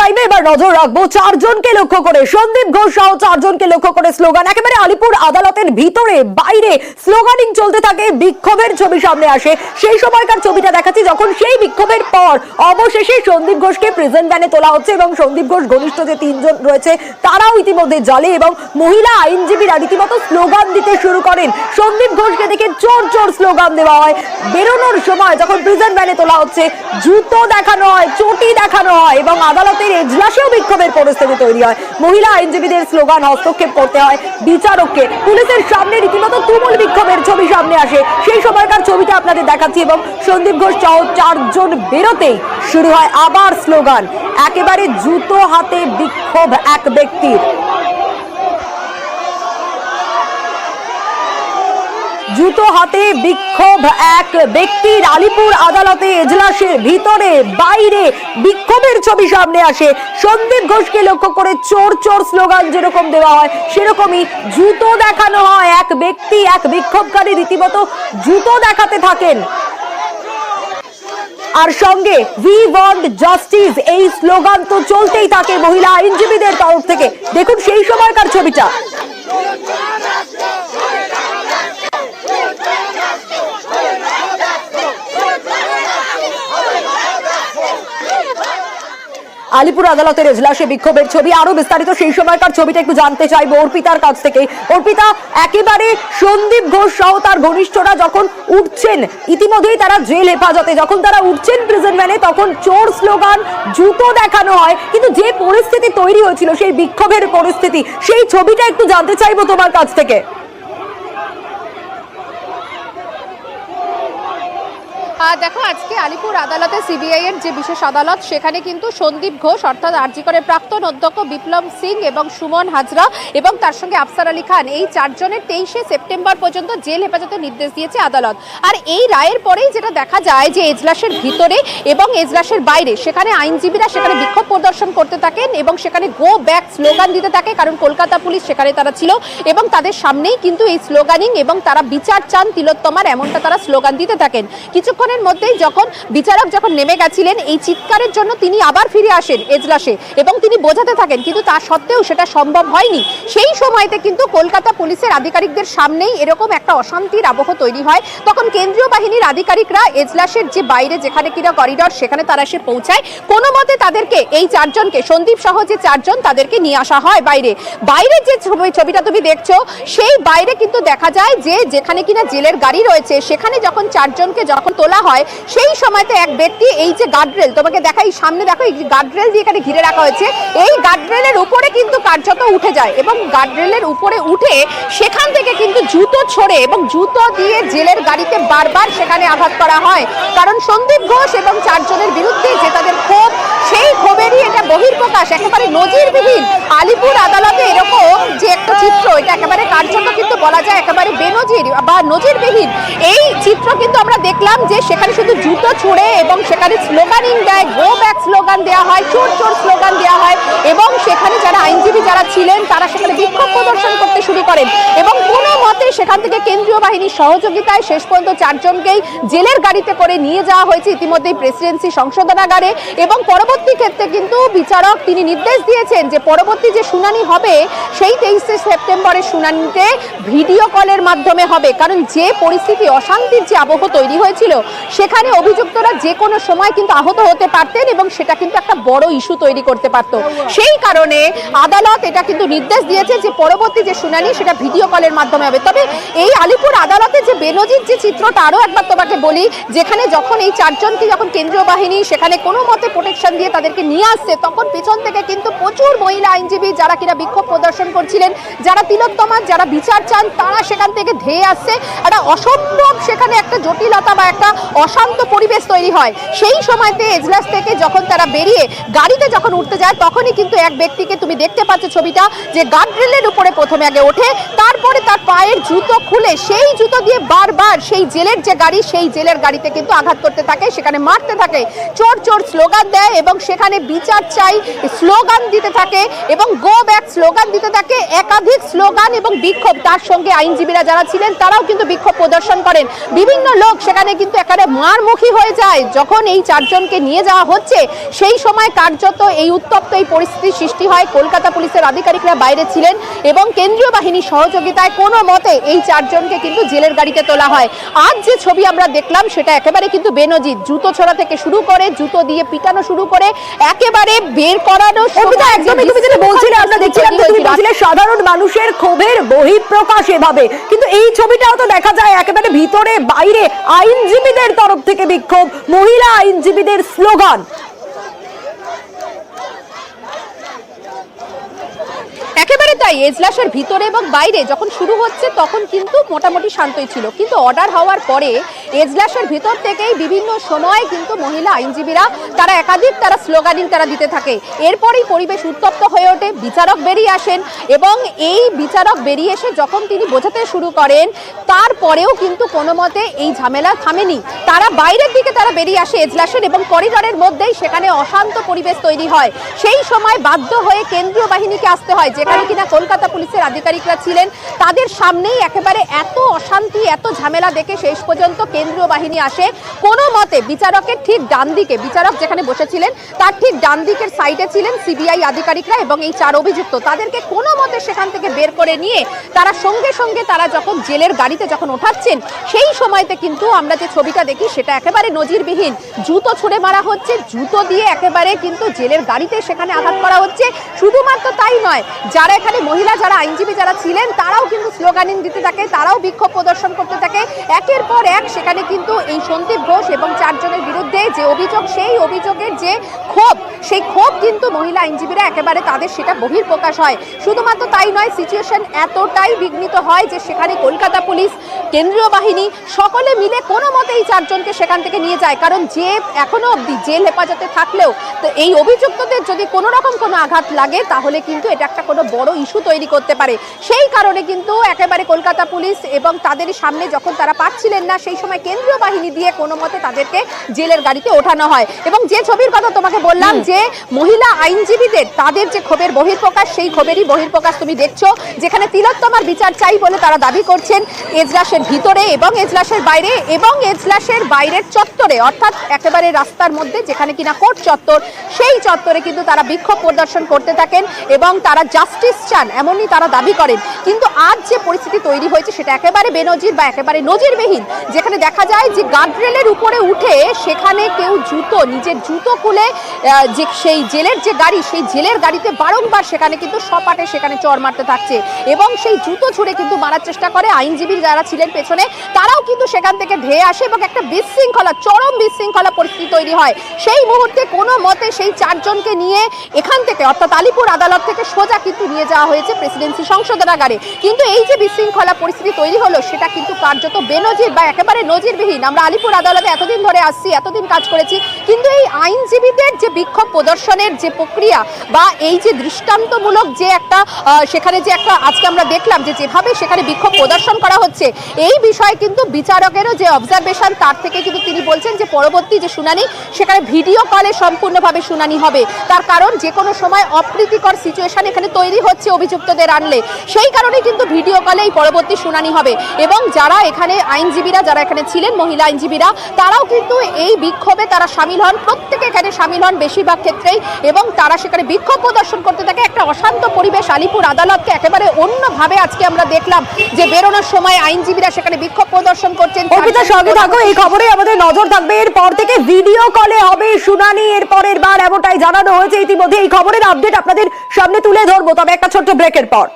টাইমে এবার নজর রাখবো চারজনকে লক্ষ্য করে, সন্দীপ ঘোষ সহ চারজনকে লক্ষ্য করে স্লোগান। একেবারে আলিপুর আদালতের ভিতরে বাইরে স্লোগানিং চলতে থাকে, বিক্ষোভের ছবি সামনে আসে। সেই সময়কার ছবিটা দেখাচ্ছি, যখন সেই বিক্ষোভের পর অবশেষে সন্দীপ ঘোষকে প্রেজেন্ট ভ্যানে তোলা হচ্ছে এবং সন্দীপ ঘোষ ঘনিষ্ঠ যে তিনজন রয়েছে তারাও ইতিমধ্যে জালে, এবং মহিলা আইনজীবীরা রীতিমতো স্লোগান দিতে শুরু করেন। সন্দীপ ঘোষকে দেখে চোর চোর স্লোগান দেওয়া হয়। বেরোনোর সময় যখন প্রেজেন্ট ভ্যানে তোলা হচ্ছে, জুতো দেখানো হয়, চটি দেখানো হয় এবং আদালতের এজলাসেও বিক্ষোভের পরিস্থিতি তৈরি হয়। মহিলা আইনজীবীদের স্লোগান, হস্তক্ষেপ করতে হয় বিচারককে। পুলিশের সামনে রীতিমতো তুমুল বিক্ষোভের ছবি সামনে আসে। সেই সময়কার ছবিটা আপনাদের দেখাচ্ছি এবং সন্দীপ ঘোষ সহ চারজন বেরোতেই শুরু হয় আবার স্লোগান। একেবারে জুতো হাতে বিক্ষোভ এক ব্যক্তির। জুতো হাতে বিক্ষোভ এক ব্যক্তির। আলিপুর আদালতে এজলাসের ভিতরে বাইরে বিক্ষোভের ছবি সামনে আসে। সন্দীপ ঘোষকে লক্ষ্য করে চোর চোর স্লোগান যেরকম দেওয়া হয়, সেরকমই জুতো দেখানো হয়। এক ব্যক্তি, এক বিক্ষোভকারী রীতিমতো জুতো দেখাতে থাকেন, আর সঙ্গে উই ওয়ান্ট জাস্টিস এই স্লোগান তো চলতেই থাকে মহিলা আইনজীবীদের তরফ থেকে। দেখুন সেই সময়কার ছবিটা। আলিপুর আদালতের এজলাসে বিক্ষোভের ছবি, আরো বিস্তারিত সেই সময়কার ছবিটা একটু জানতে চাইবো অর্পিতার কাছ থেকে। অর্পিতা, একেবারে সন্দীপ ঘোষ সহ তার ঘনিষ্ঠরা যখন উঠছেন, ইতিমধ্যেই তারা জেল হেফাজতে, যখন তারা উঠছেন প্রিজেন্ট ভ্যানে তখন চোর স্লোগান, জুতো দেখানো হয়। কিন্তু যে পরিস্থিতি তৈরি হয়েছিল, সেই বিক্ষোভের পরিস্থিতি, সেই ছবিটা একটু জানতে চাইবো তোমার কাছ থেকে। দেখো, আজকে আলিপুর আদালতে সিবিআই এর যে বিশেষ আদালত, সেখানে কিন্তু সন্দীপ ঘোষ অর্থাৎ আরজি করের প্রাক্তন অধ্যক্ষ বিপ্লব সিং এবং সুমন হাজরা এবং তার সঙ্গে আফসার আলী খান, এই চারজনের 23শে সেপ্টেম্বর পর্যন্ত জেল হেফাজতের নির্দেশ দিয়েছে আদালত। আর এই রায়ের পরেই যেটা দেখা যায় যে এজলাসের ভিতরে এবং এজলাসের বাইরে সেখানে আইনজীবীরা সেখানে বিক্ষোভ প্রদর্শন করতে থাকেন এবং সেখানে গো ব্যাক স্লোগান দিতে থাকে, কারণ কলকাতা পুলিশ সেখানে তারা ছিল এবং তাদের সামনেই কিন্তু এই স্লোগানিং এবং তারা বিচার চান তিলোত্তমার, এমনটা তারা স্লোগান দিতে থাকেন। কিছুক্ষণের মধ্যেই যখন বিচারক যখন নেমে গেছিলেন, এই চিৎকারের জন্য তিনি আবার ফিরে আসেন এজলাসে এবং তিনি বোঝাতে থাকেন, কিন্তু তা সত্ত্বেও সেটা সম্ভব হয়নি। সেই সময়তে কিন্তু কলকাতা পুলিশের আধিকারিকদের সামনেই এরকম একটা অশান্তির আবহ তৈরি হয়। তখন কেন্দ্রীয় বাহিনীর আধিকারিকরা এজলাসের যে বাইরে যেখানে কিনা করিডর, সেখানে তারা এসে পৌঁছায়। কোনো মতে তাদেরকে, এই চারজনকে, সন্দীপ সহ যে চারজন, তাদেরকে নিয়ে আসা হয় বাইরে। বাইরে যে ছবিটা তুমি দেখছো, সেই বাইরে কিন্তু দেখা যায় যে যেখানে কিনা জেলের গাড়ি রয়েছে, সেখানে যখন চারজনকে যখন তোলা হয়, সেই সময়তে এক ব্যক্তি, এই যে গার্ডরেল তোমাকে দেখাই, সামনে দেখো এই গার্ডরেল দিয়ে এখানে ঘিরে রাখা হয়েছে, এই গার্ডরেলের উপরে কিন্তু কার্যত উঠে যায় এবং গার্ডরেলের উপরে উঠে সেখান থেকে কিন্তু জুতো ছড়ে এবং জুতো দিয়ে জেলের গাড়িতে বারবার সেখানে আঘাত করা হয়। কারণ সন্দীপ ঘোষ এবং চারজনের বিরুদ্ধে যে তাদের ক্ষোভ, সেই ক্ষোভেরই এটা বহিঃপ্রকাশ, একেবারে নজিরবিহীন। আলিপুর আদালতে এরকম যে একটা চিত্র, এটা একেবারে কার্যত কিন্তু বলা যায় একেবারে বেনজির বা নজিরবিহীন। এই চিত্র কিন্তু আমরা দেখলাম যে সেখানে শুধু জুতো ছুঁড়ে এবং সেখানে স্লোগানিং দেয়, গো ব্যাক স্লোগান দেওয়া হয়, চোর চোর স্লোগান দেওয়া হয় এবং সেখানে যারা আইনজীবী যারা ছিলেন তারা সেখানে বিক্ষোভ প্রদর্শন করতে শুরু করেন এবং কোনো মতে সেখান থেকে কেন্দ্রীয় বাহিনীর সহযোগিতায় শেষ পর্যন্ত চারজনকেই জেলের গাড়িতে করে নিয়ে যাওয়া হয়েছে ইতিমধ্যেই প্রেসিডেন্সি সংশোধনাগারে। এবং পরবর্তী ক্ষেত্রে কিন্তু বিচারক তিনি নির্দেশ দিয়েছেন যে পরবর্তী যে শুনানি হবে, সেই 23শে সেপ্টেম্বরের শুনানিতে ভিডিও কলের মাধ্যমে হবে। কারণ যে পরিস্থিতি, অশান্তির যে আবহ তৈরি হয়েছিল, সেখানে অভিযুক্তরা যে কোনো সময় কিন্তু আহত হতে পারতেন এবং সেটা কিন্তু একটা বড় ইস্যু তৈরি করতে পারত। সেই কারণে আদালত এটা কিন্তু নির্দেশ দিয়েছে যে পরবর্তী যে শুনানি, সেটা ভিডিও কলের মাধ্যমে হবে। তবে এই আলিপুর আদালতে যে বেনজির যে চিত্রটা, আরও একবার তোমাকে বলি, যেখানে যখন এই চারজনকে যখন কেন্দ্রীয় বাহিনী সেখানে কোনো মতে প্রোটেকশন দিয়ে তাদেরকে নিয়ে আসছে, তখন পিছন থেকে কিন্তু প্রচুর মহিলা আইনজীবী যারা কিনা বিক্ষোভ প্রদর্শন করছিলেন, যারা তিলোত্তমার, যারা বিচার চান, তারা সেখান থেকে ধেয়ে আসছে। একটা অসম্ভব সেখানে একটা জটিলতা বা একটা অশান্ত পরিবেশ তৈরি হয়। সেই সময়তে এজলাস থেকে যখন তারা বেরিয়ে গাড়িতে যখন উঠতে যায়, তখনই কিন্তু এক ব্যক্তিকে তুমি দেখতে পাচ্ছ ছবিটা, যে গার্ডরেলের উপরে প্রথমে আগে ওঠে, তারপরে তার পায়ের জুতো খুলে সেই জুতো দিয়ে বারবার সেই জেলের যে গাড়ি, সেই জেলের গাড়িতে কিন্তু আঘাত করতে থাকে, সেখানে মারতে থাকে, চোর চোর স্লোগান দেয় এবং সেখানে বিচার চাই স্লোগান দিতে থাকে এবং গো ব্যাক স্লোগান দিতে থাকে, একাধিক স্লোগান এবং বিক্ষোভ। তার সঙ্গে আইনজীবীরা যারা ছিলেন তারাও কিন্তু বিক্ষোভ প্রদর্শন করেন। বিভিন্ন লোক সেখানে কিন্তু একেবারে মারমুখী হয়ে যায়। যখন এই চারজনকে নিয়ে যাওয়া হচ্ছে সেই সময় কার্যত এই উত্তপ্ত এই পরিস্থিতির সৃষ্টি হয়। কলকাতা পুলিশের আধিকারিকরা বাইরে ছিলেন এবং কেন্দ্রীয় বাহিনীর সহযোগিতায় কোনো মতে এই চারজনকে কিন্তু জেলের গাড়িতে তোলা হয়। আজ যে ছবি আমরা দেখলাম সেটা একেবারে কিন্তু বেনজির। জুতো ছোড়া থেকে শুরু করে, জুতো দিয়ে পিটানো শুরু করে, একেবারে বের করানো। একদমই তুমি যেটা বলছিলে, আমরা দেখছিলাম যে তুমি বলছিলে সাধারণ মানুষের ক্ষোভের বহিঃপ্রকাশ এভাবে, কিন্তু এই ছবিটাও তো দেখা যায় একেবারে ভিতরে বাইরে আইনজীবীদের তরফ থেকে বিক্ষোভ, মহিলা আইনজীবীদের স্লোগান। একেবারে তাই, এজলাসের ভিতরে এবং বাইরে যখন শুরু হচ্ছে তখন কিন্তু মোটামুটি শান্তই ছিল, কিন্তু অর্ডার হওয়ার পরে এজলাসের ভিতর থেকেই বিভিন্ন সময় কিন্তু মহিলা আইনজীবীরা তারা একাধিক স্লোগানিং তারা দিতে থাকে। এরপরেই পরিবেশ উত্তপ্ত হয়ে ওঠে। বিচারক বেরিয়ে আসেন এবং এই বিচারক বেরিয়ে এসে যখন তিনি বোঝাতে শুরু করেন তারপরেও কিন্তু কোনো মতে এই ঝামেলা থামেনি। তারা বাইরের দিকে তারা বেরিয়ে আসে এজলাসের এবং করিডরের মধ্যেই সেখানে অশান্ত পরিবেশ তৈরি হয়। সেই সময় বাধ্য হয়ে কেন্দ্রীয় বাহিনীকে আসতে হয়, যেখানে কিনা কলকাতা পুলিশের আধিকারিকরা ছিলেন। তাদের সামনেই একেবারে এত অশান্তি, এত ঝামেলা দেখে শেষ পর্যন্ত কেন্দ্রীয় বাহিনী আসে। কোনো মতে বিচারকের ঠিক ডান দিকে, বিচারক যেখানে বসেছিলেন তার ঠিক ডান দিকের সাইডে ছিলেন সিবিআই আধিকারিকরা এবং এই চার অভিযুক্ত। তাদেরকে কোনো মতে সেখান থেকে বের করে নিয়ে তারা সঙ্গে সঙ্গে তারা যখন জেলের গাড়িতে যখন ওঠাচ্ছেন সেই সময়তে কিন্তু আমরা যে ছবিটা দেখি সেটা একেবারে নজিরবিহীন। জুতো ছুঁড়ে মারা হচ্ছে, জুতো দিয়ে একেবারে কিন্তু জেলের গাড়িতে সেখানে আঘাত করা হচ্ছে। শুধুমাত্র তাই নয়, যারা এখানে মহিলা যারা আইনজীবী যারা ছিলেন তারাও কিন্তু স্লোগানিং দিতে থাকে, তারাও বিক্ষোভ প্রদর্শন করতে থাকে। একের পর এক সেখানে কিন্তু এই সন্দীপ ঘোষ এবং চারজনের বিরুদ্ধে যে অভিযোগ, সেই অভিযোগের যে ক্ষোভ, সেই ক্ষোভ কিন্তু মহিলা আইনজীবীরা একেবারে তাদের সেটা বহিঃপ্রকাশ হয়। শুধুমাত্র তাই নয়, সিচুয়েশন এতটাই বিঘ্নিত হয় যে সেখানে কলকাতা পুলিশ, কেন্দ্রীয় বাহিনী সকলে মিলে কোনো মতে এই চারজনকে সেখান থেকে নিয়ে যায়। কারণ যে এখনো অবধি জেল হেফাজতে থাকলেও তো এই অভিযুক্তদের যদি কোনো রকম কোনো আঘাত লাগে তাহলে কিন্তু এটা একটা কোনো বড় ইস্যু তৈরি করতে পারে। সেই কারণে কিন্তু একেবারে কলকাতা পুলিশ এবং তাদের সামনে যখন তারা পাচ্ছিলেন না সেই সময় কেন্দ্রীয় বাহিনী দিয়ে কোনো মতে তাদেরকে জেলের গাড়িতে ওঠানো হয়। এবং যে ছবির কথা তোমাকে বললাম যে মহিলা আইনজীবীদের তাদের যে ক্ষোভের বহিঃপ্রকাশ, সেই ক্ষোভেরই বহিঃপ্রকাশ তুমি দেখছো, যেখানে তিলোত্তমার বিচার চাই বলে তারা দাবি করছেন এজলাসের ভিতরে এবং এজলাসের বাইরে এবং এজলাসের বাইরের চত্বরে, অর্থাৎ একেবারে রাস্তার মধ্যে যেখানে কিনা কোর্ট চত্বর, সেই চত্বরে কিন্তু তারা বিক্ষোভ প্রদর্শন করতে থাকেন এবং তারা জাস্টিস চান এমনই তারা দাবি করেন। কিন্তু আজ যে পরিস্থিতি তৈরি হয়েছে সেটা একেবারে বেনজির বা একেবারে নজিরবিহীন, যেখানে দেখা যায় যে গার্ডরেলের উপরে উঠে সেখানে কেউ জুতো, নিজের জুতো খুলে যে সেই জেলের যে গাড়ি, সেই জেলের গাড়িতে বারংবার সেখানে কিন্তু সপাটে সেখানে চড় মারতে থাকছে এবং সেই জুতো ছুঁড়ে কিন্তু মারার চেষ্টা করে। আইনজীবী যারা ছিলেন পেছনে তারাও কিন্তু সেখান থেকে ধেয়ে আসে এবং একটা বিশৃঙ্খলা, চরম বিশৃঙ্খলা পরিস্থিতি তৈরি হয়। সেই মুহূর্তে কোনো মতে সেই চারজনকে নিয়ে এখান থেকে অর্থাৎ আলিপুর আদালত থেকে সোজা কিন্তু নিয়ে যাওয়া হয়েছে প্রেসিডেন্সি সংশোধনাগারে। কিন্তু এই যে বিশৃঙ্খলা পরিস্থিতি তৈরি হলো সেটা কিন্তু কার্যত বেনজির বা একেবারে নজিরবিহীন। আমরা আলিপুর আদালতে এতদিন ধরে আসছি, এতদিন কাজ করেছি, কিন্তু এই আইনজীবীদের যে বিক্ষোভ প্রদর্শনের যে প্রক্রিয়া বা এই যে দৃষ্টান্তমূলক যে একটা সেখানে যে একটা আজকে আমরা দেখলাম যে যেভাবে সেখানে বিক্ষোভ প্রদর্শন করা হচ্ছে, এই বিষয়ে কিন্তু বিচারকেরও যে অবজারভেশন তার থেকে কিন্তু তিনি বলছেন যে পরবর্তী যে শুনানি সেখানে ভিডিও কলে সম্পূর্ণভাবে শুনানি হবে। তার কারণ যে কোনো সময় অপ্রীতিকর সিচুয়েশন এখানে তৈরি হচ্ছে অভিযুক্তদের আনলে, সেই কারণে কিন্তু ভিডিও কলে এই পরবর্তী শুনানি হবে। এবং যারা এখানে আইনজীবীরা যারা এখানে ছিলেন মহিলা আইনজীবীরা তারাও কিন্তু এই বিক্ষোভে তারা সামিল হন, প্রত্যেকে এখানে সামিল হন বেশিরভাগ ক্ষেত্রেই, এবং তারা সেখানে বিক্ষোভ প্রদর্শন করতে থাকে। একটা অশান্ত পরিবেশ আলিপুর আদালতকে একেবারে অন্যভাবে আজকে আমরা দেখলাম যে বেরোনোর সময় আইনজীবীরা সেখানে বিক্ষোভ প্রদর্শন করছেন। অর্পিতার সঙ্গে থাকো, এই খবরে আমাদের নজর থাকবে। এরপর থেকে ভিডিও কলে হবে শুনানি এর পরের বার, এমনটাই জানানো হয়েছে ইতিমধ্যে। এই খবরের আপডেট আপনাদের সামনে তুলে ধরবো, তবে একটা ছোট্ট ব্রেকের পর।